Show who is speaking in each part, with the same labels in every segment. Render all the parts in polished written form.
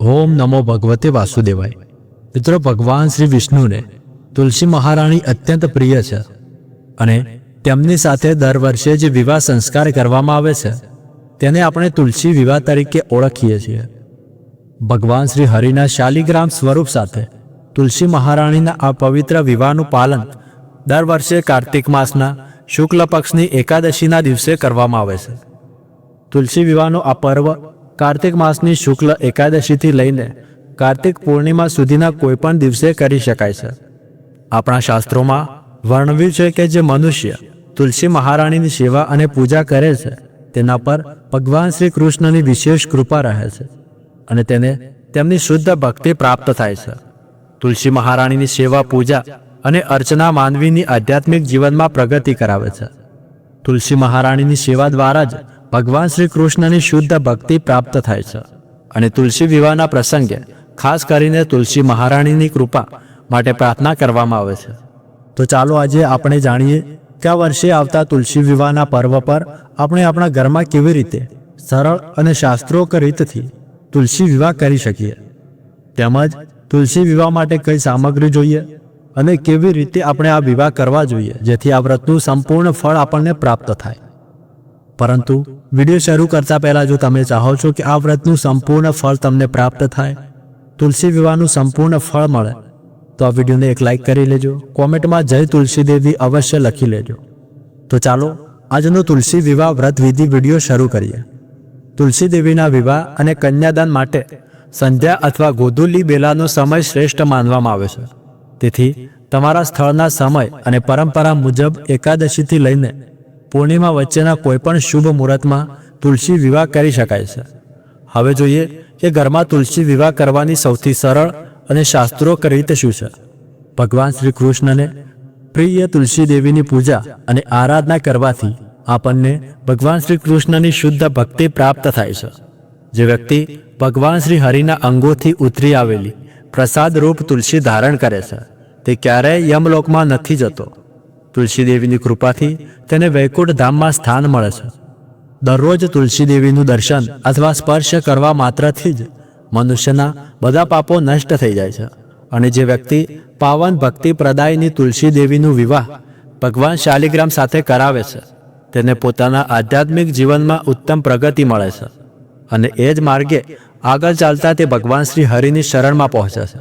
Speaker 1: ઓમ નમો ભગવતે વાસુદેવાય। મિત્રો, ભગવાન શ્રી વિષ્ણુને તુલસી મહારાણી અત્યંત પ્રિય છે અને તેમની સાથે દર વર્ષે જે વિવાહ સંસ્કાર કરવામાં આવે છે તેને આપણે તુલસી વિવાહ તરીકે ઓળખીએ છીએ। ભગવાન શ્રી હરિના શાલિગ્રામ સ્વરૂપ સાથે તુલસી મહારાણીના આ પવિત્ર વિવાહનું પાલન દર વર્ષે કાર્તિક માસના શુક્લ પક્ષની એકાદશીના દિવસે કરવામાં આવે છે। તુલસી વિવાહનો આ પર્વ કાર્તિક માસની શુક્લ એકાદશીથી લઈને કાર્તિક પૂર્ણિમા સુધીના કોઈપણ દિવસે કરી શકાય છે। આપણા શાસ્ત્રોમાં વર્ણવ્યું છે કે જે મનુષ્ય તુલસી મહારાણીની સેવા અને પૂજા કરે છે તેના પર ભગવાન શ્રી કૃષ્ણની વિશેષ કૃપા રહે છે અને તેને તેમની શુદ્ધ ભક્તિ પ્રાપ્ત થાય છે। તુલસી મહારાણીની સેવા, પૂજા અને અર્ચના માનવીની આધ્યાત્મિક જીવનમાં પ્રગતિ કરાવે છે। તુલસી મહારાણીની સેવા દ્વારા જ ભગવાન શ્રી કૃષ્ણની શુદ્ધ ભક્તિ પ્રાપ્ત થાય છે અને તુલસી વિવાહના પ્રસંગે ખાસ કરીને તુલસી મહારાણીની કૃપા માટે પ્રાર્થના કરવામાં આવે છે। તો ચાલો આજે આપણે જાણીએ કે આ વર્ષે આવતા તુલસી વિવાહના પર્વ પર આપણે આપણા ઘરમાં કેવી રીતે સરળ અને શાસ્ત્રોક્ત રીતથી તુલસી વિવાહ કરી શકીએ, તેમજ તુલસી વિવાહ માટે કઈ સામગ્રી જોઈએ અને કેવી રીતે આપણે આ વિવાહ કરવા જોઈએ જેથી આ વ્રતનું સંપૂર્ણ ફળ આપણને પ્રાપ્ત થાય। પરંતુ વિડીયો શરૂ કરતા પહેલા જો તમે ચાહો છો કે આ વ્રતનું સંપૂર્ણ ફળ તમને પ્રાપ્ત થાય, તુલસી વિવાહનું સંપૂર્ણ ફળ મળે, તો આ વિડીયોને એક લાઈક કરી લેજો, કોમેન્ટમાં જય તુલસી દેવી અવશ્ય લખી લેજો। તો ચાલો આજનો તુલસી વિવાહ વ્રત વિધિ વિડીયો શરૂ કરીએ। તુલસી દેવીના વિવાહ અને કન્યાદાન માટે સંધ્યા અથવા ગોધુલી બેલાનો સમય શ્રેષ્ઠ માનવામાં આવે છે। તેથી તમારા સ્થળના સમય અને પરંપરા મુજબ એકાદશીથી લઈને પૂર્ણિમા વચ્ચેના કોઈપણ શુભ મુહૂર્તમાં તુલસી વિવાહ કરી શકાય છે। હવે જોઈએ કે ઘરમાં તુલસી વિવાહ કરવાની સૌથી સરળ અને શાસ્ત્રોક્ત રીત શું છે। ભગવાન શ્રી કૃષ્ણને પ્રિય તુલસી દેવીની પૂજા અને આરાધના કરવાથી આપણને ભગવાન શ્રી કૃષ્ણની શુદ્ધ ભક્તિ પ્રાપ્ત થાય છે। જે વ્યક્તિ ભગવાન શ્રી હરિના અંગોથી ઉતરી આવેલી પ્રસાદ રૂપ તુલસી ધારણ કરે છે તે ક્યારેય યમલોકમાં નથી જતો। તુલસી દેવીની કૃપાથી તેને વૈકુંઠ ધામમાં સ્થાન મળે છે। દરરોજ તુલસી દેવીનું દર્શન અથવા સ્પર્શ કરવા માત્રથી જ મનુષ્યના બધા પાપો નષ્ટ થઈ જાય છે અને જે વ્યક્તિ પાવન ભક્તિ પ્રદાયની તુલસી દેવીનું વિવાહ ભગવાન શાલિગ્રામ સાથે કરાવે છે તેને પોતાના આધ્યાત્મિક જીવનમાં ઉત્તમ પ્રગતિ મળે છે અને એ જ માર્ગે આગળ ચાલતા તે ભગવાન શ્રી હરિની શરણમાં પહોંચે છે।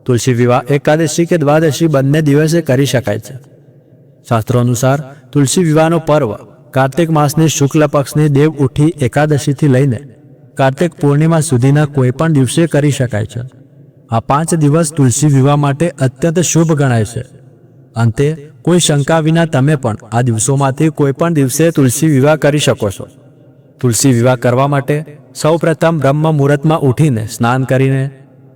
Speaker 1: તુલસી વિવાહ એકાદશી કે દ્વાદશી બંને દિવસે કરી શકાય છે। શાસ્ત્રો અનુસાર તુલસી વિવાહનો પર્વ કાર્તિક માસની શુક્લ પક્ષની દેવ ઉઠી એકાદશીથી લઈને કાર્તિક પૂર્ણિમા સુધીના કોઈ પણ દિવસે કરી શકાય છે। આ 5 દિવસ તુલસી વિવાહ માટે અત્યંત શુભ ગણાય છે। અંતે કોઈ શંકા વિના તમે પણ આ દિવસોમાંથી કોઈ પણ દિવસે તુલસી વિવાહ કરી શકો છો। તુલસી વિવાહ કરવા માટે સૌપ્રથમ બ્રહ્મ મુહૂર્તમાં ઉઠીને સ્નાન કરીને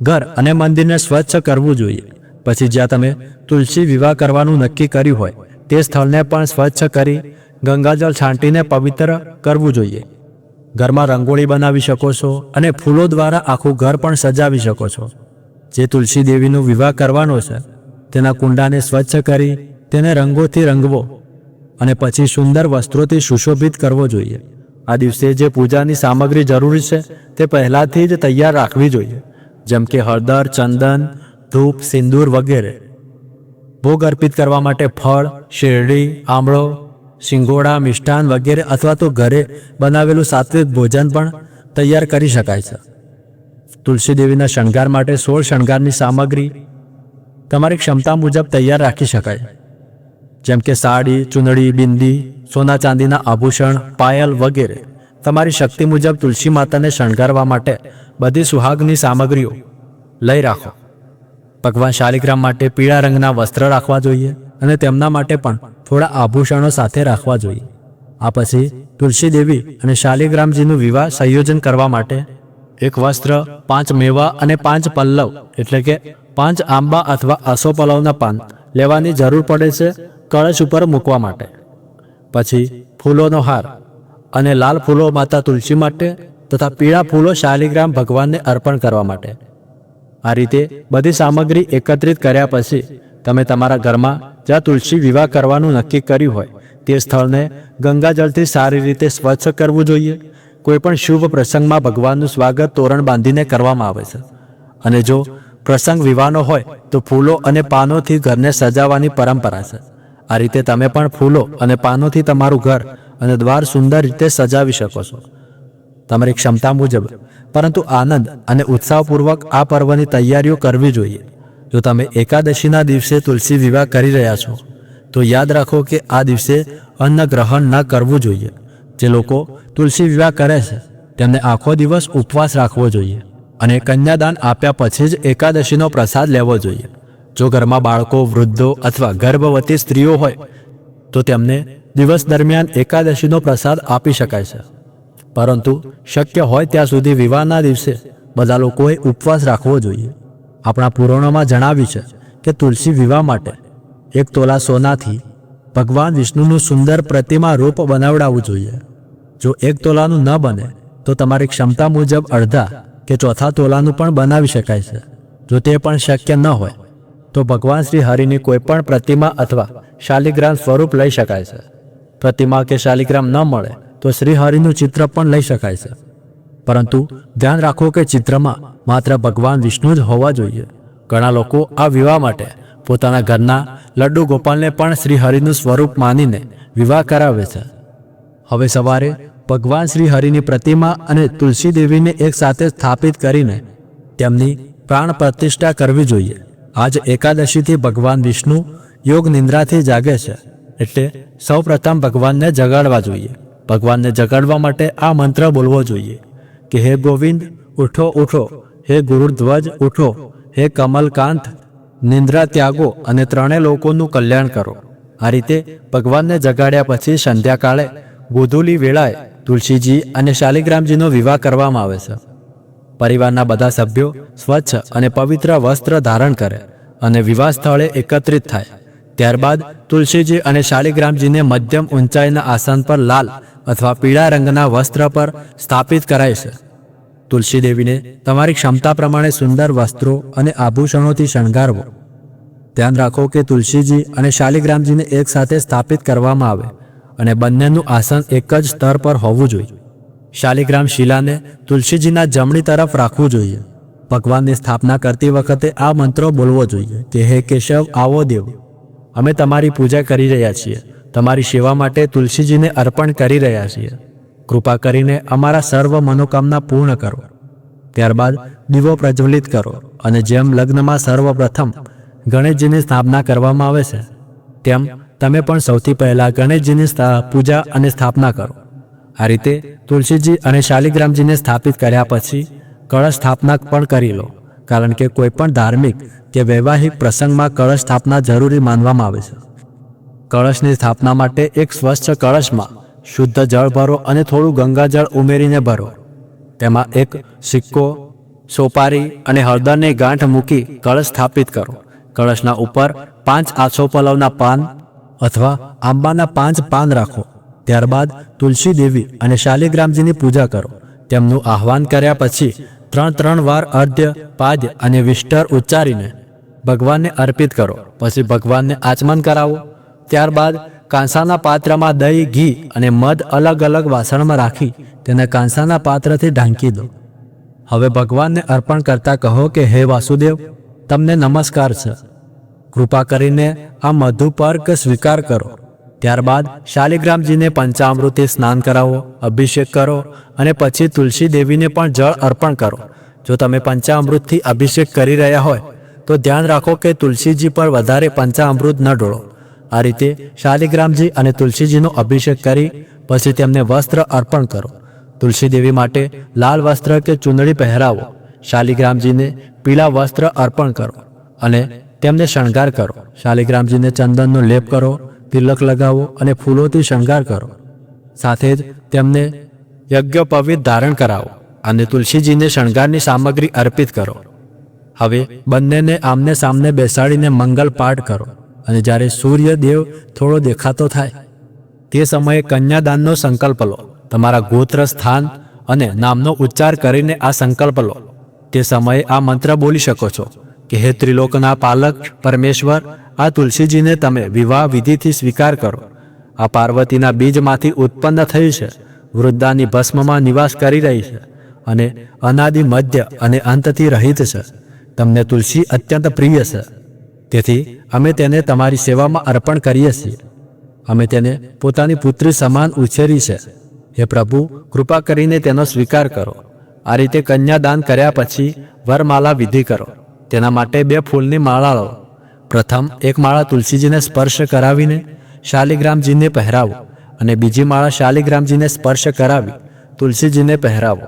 Speaker 1: ઘર અને મંદિરને સ્વચ્છ કરવું જોઈએ। પછી જ્યાં તમે તુલસી વિવાહ કરવાનું નક્કી કર્યું હોય તે સ્થળને પણ સ્વચ્છ કરી ગંગાજળ છાંટીને પવિત્ર કરવું જોઈએ। ઘરમાં રંગોળી બનાવી શકો છો અને ફૂલો દ્વારા આખું ઘર પણ સજાવી શકો છો। જે તુલસી દેવીનો વિવાહ કરવાનો છે તેના કુંડાને સ્વચ્છ કરી તેને રંગોથી રંગવો અને પછી સુંદર વસ્ત્રોથી સુશોભિત કરવો જોઈએ। આ દિવસે જે પૂજાની સામગ્રી જરૂરી છે તે પહેલાથી જ તૈયાર રાખવી જોઈએ, જેમ કે હળદર, ચંદન, ધૂપ, સિંદૂર વગેરે। ભોગ અર્પિત કરવા માટે ફળ, શેરડી, આમળો, સિંગોડા, મિષ્ટાન વગેરે અથવા તો ઘરે બનાવેલું સાત્વિક ભોજન પણ તૈયાર કરી શકાય છે। તુલસી દેવીના શણગાર માટે 16 શણગારની સામગ્રી તમારી ક્ષમતા મુજબ તૈયાર રાખી શકાય, જેમ કે સાડી, ચુંદડી, બિંદી, સોના ચાંદીના આભૂષણ, પાયલ વગેરે। તમારી શક્તિ મુજબ તુલસી માતાને શણગારવા માટે બધી સુહાગની સામગ્રીઓ લઈ રાખો। ભગવાન શાલિગ્રામ માટે પીળા રંગના વસ્ત્ર રાખવા જોઈએ અને તેમના માટે પણ થોડા આભૂષણો સાથે રાખવા જોઈએ। આ પછી તુલસી દેવી અને શાલિગ્રામજીનું વિવાહ સંયોજન કરવા માટે એક વસ્ત્ર, 5 મેવા અને 5 પલ્લવ એટલે કે 5 આંબા અથવા આસોપલવના પાન લેવાની જરૂર પડે છે કળશ ઉપર મૂકવા માટે। પછી ફૂલોનો હાર અને લાલ ફૂલો માતા તુલસી માટે તથા પીળા ફૂલો શાલિગ્રામ ભગવાનને અર્પણ કરવા માટે। આ રીતે બધી સામગ્રી એકત્રિત કર્યા પછી તમે તમારા ઘરમાં જ્યાં તુલસી વિવાહ કરવાનું નક્કી કર્યું હોય તે સ્થળને ગંગાજળથી સારી રીતે સ્વચ્છ કરવું જોઈએ। કોઈ પણ શુભ પ્રસંગમાં ભગવાનનું સ્વાગત તોરણ બાંધીને કરવામાં આવે છે. અને જો પ્રસંગ વિવાહનો હોય તો ફૂલો અને પાનોથી ઘરને સજાવવાની પરંપરા છે. આ રીતે તમે પણ ફૂલો અને પાનોથી તમારું ઘર અને દ્વાર સુંદર રીતે સજાવી શકો છો, તમારી ક્ષમતા મુજબ. પરંતુ આનંદ અને ઉત્સાહપૂર્વક આ પર્વની તૈયારીઓ કરવી જોઈએ. જો તમે એકાદશીના દિવસે તુલસી વિવાહ કરી રહ્યા છો તો યાદ રાખો કે આ દિવસે અન્ન ગ્રહણ ન કરવું જોઈએ. જે લોકો તુલસી વિવાહ કરે છે તેમને આખો દિવસ ઉપવાસ રાખવો જોઈએ અને કન્યાદાન આપ્યા પછી જ એકાદશીનો પ્રસાદ લેવો જોઈએ. જો ઘરમાં બાળકો, વૃદ્ધો અથવા ગર્ભવતી સ્ત્રીઓ હોય તો તેમને દિવસ દરમિયાન એકાદશીનો પ્રસાદ આપી શકાય છે. પરંતુ શક્ય હોય ત્યાં સુધી વિવાહના દિવસે બધા લોકોએ ઉપવાસ રાખવો જોઈએ. આપણા પુરાણોમાં જણાવ્યું છે કે તુલસી વિવાહ માટે 1 તોલા સોનાથી ભગવાન વિષ્ણુનું સુંદર પ્રતિમા રૂપ બનાવડાવવું જોઈએ. જો 1 તોલાનું ન બને તો તમારી ક્ષમતા મુજબ અડધા કે ચોથા તોલાનું પણ બનાવી શકાય છે. જો તે પણ શક્ય ન હોય તો ભગવાન શ્રી હરિની કોઈ પણ પ્રતિમા અથવા શાલિગ્રામ સ્વરૂપ લઈ શકાય છે. પ્રતિમા કે શાલિગ્રામ ન મળે તો શ્રી હરિનું ચિત્ર પણ લઈ શકાય છે. પરંતુ ધ્યાન રાખો કે ચિત્રમાં માત્ર ભગવાન વિષ્ણુ જ હોવા જોઈએ. ઘણા લોકો આ વિવાહ માટે પોતાના ઘરના લડ્ડુ ગોપાલને પણ શ્રી હરિનું સ્વરૂપ માનીને વિવાહ કરાવે છે. હવે સવારે ભગવાન શ્રી હરિની પ્રતિમા અને તુલસી દેવીને એક સાથે સ્થાપિત કરીને તેમની પ્રાણ પ્રતિષ્ઠા કરવી જોઈએ. આજ એકાદશીથી ભગવાન વિષ્ણુ યોગ નિંદ્રાથી જાગે છે, એટલે સૌ પ્રથમ ભગવાનને જગાડવા જોઈએ. ભગવાનને જગાડવા માટે આ મંત્ર બોલવો જોઈએ કે હે ગોવિંદ ઉઠો ઉઠો, હે ગુરુધ્વજ ઉઠો, હે કમલકાંત નિંદ્રા ત્યાગો અને 3 લોકોનું કલ્યાણ કરો. આ રીતે ભગવાનને જગાડ્યા પછી સંધ્યાકાળે ગોધૂલી વેળાએ તુલસીજી અને શાલિગ્રામજીનો વિવાહ કરવામાં આવે છે. પરિવારના બધા સભ્યો સ્વચ્છ અને પવિત્ર વસ્ત્ર ધારણ કરે અને વિવાહ સ્થળે એકત્રિત થાય. ત્યારબાદ તુલસીજી અને શાલિગ્રામજીને મધ્યમ ઊંચાઈના આસન પર લાલ અથવા પીળા રંગના વસ્ત્ર પર સ્થાપિત કરાય છે. તુલસી દેવીને તમારી ક્ષમતા પ્રમાણે સુંદર વસ્ત્રો અને આભૂષણોથી શણગારવો. ધ્યાન રાખો કે તુલસીજી અને શાલિગ્રામજીને એક સાથે સ્થાપિત કરવામાં આવે અને બંનેનું આસન એક જ સ્તર પર હોવું જોઈએ. શાલિગ્રામ શિલાને તુલસીજીના જમણી તરફ રાખવું જોઈએ. ભગવાનની સ્થાપના કરતી વખતે આ મંત્રો બોલવો જોઈએ કે હે કેશવ આવો દેવ, અમે તમારી પૂજા કરી રહ્યા છીએ, તમારી સેવા માટે તુલસીજીને અર્પણ કરી રહ્યા છીએ. કૃપા કરીને અમારા સર્વ મનોકામના પૂર્ણ કરો. ત્યારબાદ દીવો પ્રજ્વલિત કરો અને જેમ લગ્નમાં સર્વપ્રથમ ગણેશજીની સ્થાપના કરવામાં આવે છે તેમ તમે પણ સૌથી પહેલાં ગણેશજીની પૂજા અને સ્થાપના કરો. આ રીતે તુલસીજી અને શાલિગ્રામજીને સ્થાપિત કર્યા પછી કળશ સ્થાપના પણ કરી લો, કારણ કે કોઈ પણ ધાર્મિક કે વૈવાહિક પ્રસંગમાં કળશ સ્થાપના જરૂરી માનવામાં આવે છે. કળશની સ્થાપના માટે એક સ્વચ્છ કળશમાં શુદ્ધ જળ ભરો અને થોડું ગંગાજળ ઉમેરીને ભરો. તેમાં એક સિક્કો, સોપારી અને હળદરની ગાંઠ મૂકી કળશ સ્થાપિત કરો. કળશના ઉપર 5 આસોપલવના પાન અથવા આંબાના 5 પાન રાખો. ત્યારબાદ તુલસી દેવી અને શાલિગ્રામજીની પૂજા કરો. તેમનું આહ્વાન કર્યા પછી 3 વાર અર્ધ્ય, પાદ્ય અને વિષ્ટર ઉચ્ચારીને ભગવાનને અર્પિત કરો. પછી ભગવાનને આચમન કરાવો. ત્યારબાદ કાંસાના પાત્રમાં દહીં, ઘી અને મધ અલગ અલગ વાસણમાં રાખી તેને કાંસાના પાત્રથી ઢાંકી દો. હવે ભગવાનને અર્પણ કરતા કહો કે હે વાસુદેવ, તમને નમસ્કાર છે. કૃપા કરીને આ મધુપર્ક સ્વીકાર કરો. ત્યારબાદ શાલિગ્રામજીને પંચામૃતથી સ્નાન કરાવો, અભિષેક કરો અને પછી તુલસી દેવીને પણ જળ અર્પણ કરો. જો તમે પંચામૃતથી અભિષેક કરી રહ્યા હોય તો ધ્યાન રાખો કે તુલસીજી પર વધારે પંચામૃત ન ઢોળો. આ રીતે શાલિગ્રામજી અને તુલસીજીનો અભિષેક કરી પછી તેમને વસ્ત્ર અર્પણ કરો. તુલસી દેવી માટે લાલ વસ્ત્ર કે ચૂંદડી પહેરાવો. શાલિગ્રામજીને પીળા વસ્ત્ર અર્પણ કરો અને તેમને શણગાર કરો. શાલિગ્રામજીને ચંદનનો લેપ કરો, તિલક લગાવો અને ફૂલોથી શણગાર કરો. સાથે જ તેમને યજ્ઞોપવીત ધારણ કરાવો અને તુલસીજીને શણગારની સામગ્રી અર્પિત કરો. હવે બંનેને આમને સામને બેસાડીને મંગલ પાઠ કરો અને જ્યારે સૂર્યદેવ થોડો દેખાતો થાય તે સમયે કન્યાદાનનો સંકલ્પ લો. તમારા ગોત્ર, સ્થાન અને નામનો ઉચ્ચાર કરીને આ સંકલ્પ લો. તે સમયે આ મંત્ર બોલી શકો છો કે હે ત્રિલોકના પાલક પરમેશ્વર, આ તુલસીજીને તમે વિવાહ વિધિથી સ્વીકાર કરો. આ પાર્વતીના બીજમાંથી ઉત્પન્ન થયું છે વૃદ્ધાની ભસ્મમાં નિવાસ કરી રહી છે અને અનાદિ મધ્ય અને અંતથી રહિત છે. તમને તુલસી અત્યંત પ્રિય છે, તેથી અમે તેને તમારી સેવામાં અર્પણ કરીએ છીએ. અમે તેને પોતાની પુત્રી સમાન ઉછેરી છે. હે પ્રભુ, કૃપા કરીને તેનો સ્વીકાર કરો. આ રીતે કન્યાદાન કર્યા પછી વરમાલા વિધિ કરો. તેના માટે 2 ફૂલની માળા લો. પ્રથમ એક માળા તુલસીજીને સ્પર્શ કરાવીને શાલિગ્રામજીને પહેરાવો અને બીજી માળા શાલિગ્રામજીને સ્પર્શ કરાવી તુલસીજીને પહેરાવો.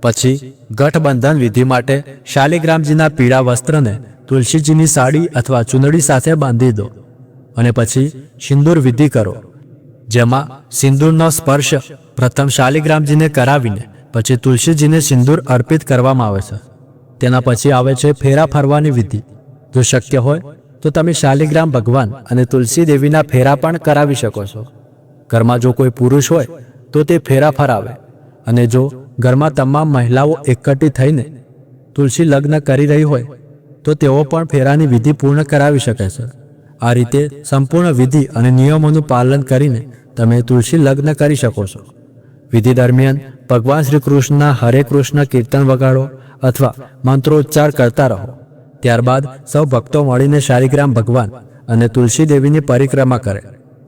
Speaker 1: પછી ગઠબંધન વિધિ માટે શાલિગ્રામજીના પીળા વસ્ત્રને તુલસીજીની સાડી અથવા ચૂંદડી સાથે બાંધી દો અને પછી સિંદૂર વિધિ કરો, જેમાં સિંદૂરનો સ્પર્શ પ્રથમ શાલિગ્રામજીને કરાવીને પછી તુલસીજીને સિંદૂર અર્પિત કરવામાં આવે છે. તેના પછી આવે છે ફેરા ફરવાની વિધિ. જો શક્ય હોય તો તમે શાલિગ્રામ ભગવાન અને તુલસી દેવીના ફેરા પણ કરાવી શકો છો. ઘરમાં જો કોઈ પુરુષ હોય તો તે ફેરા ફરાવે, અને જો ઘરમાં તમામ મહિલાઓ એકઠી થઈને તુલસી લગ્ન કરી રહી હોય તો તેઓ પણ ફેરાની વિધિ પૂર્ણ કરાવી શકે છે. આ રીતે સંપૂર્ણ વિધિ અને નિયમોનું પાલન કરીને તમે તુલસી લગ્ન કરી શકો છો. વિધિ દરમિયાન ભગવાન શ્રી કૃષ્ણના હરે કૃષ્ણ કીર્તન વગાડો અથવા મંત્રોચ્ચાર કરતા રહો. ત્યારબાદ સૌ ભક્તો મળીને શાલિગ્રામ ભગવાન અને તુલસી દેવીની પરિક્રમા કરે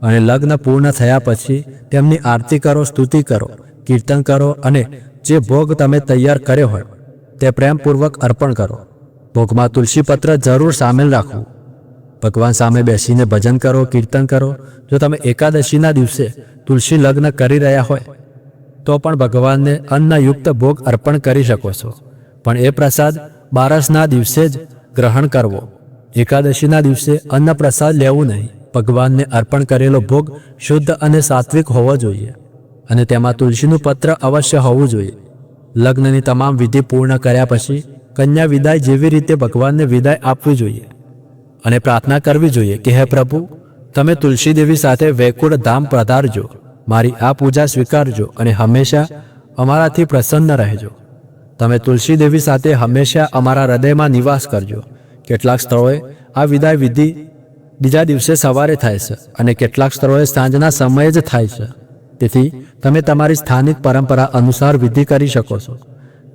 Speaker 1: અને લગ્ન પૂર્ણ થયા પછી તેમની આરતી કરો, સ્તુતિ કરો, કીર્તન કરો અને જે ભોગ તમે તૈયાર કર્યો હોય તે પ્રેમપૂર્વક અર્પણ કરો. ભોગમાં તુલસી પત્ર જરૂર સામેલ રાખવું. ભગવાન સામે બેસીને ભજન કરો, કીર્તન કરો. જો તમે એકાદશીના દિવસે તુલસી લગ્ન કરી રહ્યા હોય તો પણ ભગવાનને અન્નયુક્ત ભોગ અર્પણ કરી શકો છો, પણ એ પ્રસાદ બારસના દિવસે જ ગ્રહણ કરવો. એકાદશીના દિવસે અન્ન પ્રસાદ લેવું નહીં. ભગવાનને અર્પણ કરેલો ભોગ શુદ્ધ અને સાત્વિક હોવો જોઈએ અને તેમાં તુલસીનું પત્ર અવશ્ય હોવું જોઈએ. લગ્નની તમામ વિધિ પૂર્ણ કર્યા પછી કન્યા વિદાય જેવી રીતે ભગવાનને વિદાય આપવી જોઈએ અને પ્રાર્થના કરવી જોઈએ કે હે પ્રભુ, તમે તુલસી દેવી સાથે વૈકુંઠ ધામ પધારજો, મારી આ પૂજા સ્વીકારજો અને હંમેશા અમારાથી પ્રસન્ન રહેજો. તમે તુલસી દેવી સાથે હંમેશા અમારા હૃદયમાં નિવાસ કરજો. કેટલાક સ્થળોએ આ વિદાય વિધિ બીજા દિવસે સવારે થાય છે અને કેટલાક સ્થળોએ સાંજના સમયે જ થાય છે. તેથી તમે તમારી સ્થાનિક પરંપરા અનુસાર વિધિ કરી શકો છો.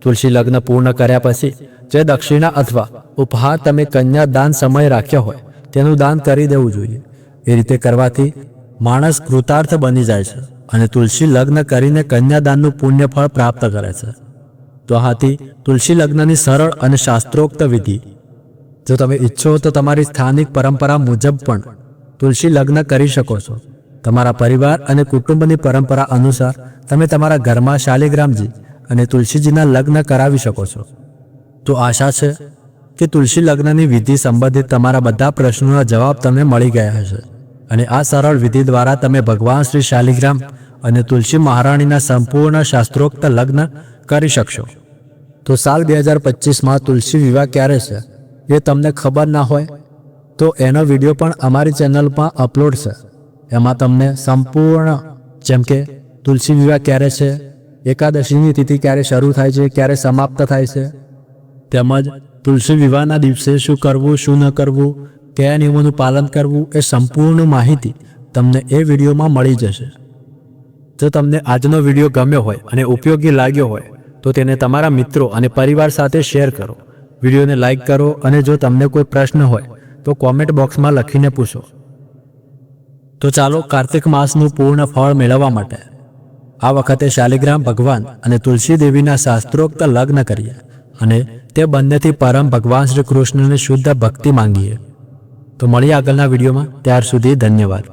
Speaker 1: તુલસી લગ્ન પૂર્ણ કર્યા પછી જે દક્ષિણા અથવા ઉપહાર તમે કન્યાદાન સમય રાખ્યો હોય તેનું દાન કરી દેવું જોઈએ. એ રીતે કરવાથી માણસ કૃતાર્થ બની જાય છે અને તુલસી લગ્ન કરીને કન્યાદાનનું પુણ્ય ફળ પ્રાપ્ત કરે છે. તો આથી તુલસી લગ્નની સરળ અને શાસ્ત્રોક્ત વિધિ. જો તમે ઈચ્છો તો તમારી સ્થાનિક પરંપરા મુજબ પણ તુલસી લગ્ન કરી શકો છો. તમારા પરિવાર અને કુટુંબની પરંપરા અનુસાર તમે તમારા ઘરમાં શાલિગ્રામજી અને તુલસીજીના લગ્ન કરાવી શકો છો. તો આશા છે કે તુલસી લગ્નની વિધિ સંબંધિત તમારા બધા પ્રશ્નોના જવાબ તમને મળી ગયા હશે અને આ સરળ વિધિ દ્વારા તમે ભગવાન શ્રી શાલિગ્રામ અને તુલસી મહારાણીના સંપૂર્ણ શાસ્ત્રોક્ત લગ્ન કરી શકશો. તો સાલ 2025માં તુલસી વિવાહ ક્યારે છે એ તમને ખબર ના હોય તો એનો વિડીયો પણ અમારી ચેનલમાં અપલોડ છે. એમાં તમને સંપૂર્ણ, જેમ કે તુલસી વિવાહ ક્યારે છે, એકાદશીની તિથિ ક્યારે શરૂ થાય છે, ક્યારે સમાપ્ત થાય છે, તેમજ તુલસી વિવાહના દિવસે શું કરવું, શું ન કરવું, કયા નિયમોનું પાલન કરવું, એ સંપૂર્ણ માહિતી તમને એ વિડીયોમાં મળી જશે. જો તમને આજનો વિડીયો ગમ્યો હોય અને ઉપયોગી લાગ્યો હોય તો તેને તમારા મિત્રો અને પરિવાર સાથે શેર કરો. વિડીયોને લાઇક કરો અને જો તમને કોઈ પ્રશ્ન હોય તો કોમેન્ટ બોક્સમાં લખીને પૂછો. તો ચાલો કાર્તિક માસનું પૂર્ણ ફળ મેળવવા માટે આ વખતે શાલિગ્રામ ભગવાન અને તુલસી દેવીના શાસ્ત્રોક્ત લગ્ન કરીએ અને તે બંનેથી પરમ ભગવાન શ્રી કૃષ્ણને શુદ્ધ ભક્તિ માંગીએ. તો મળીએ આગળના વિડીયોમાં. ત્યાર સુધી ધન્યવાદ.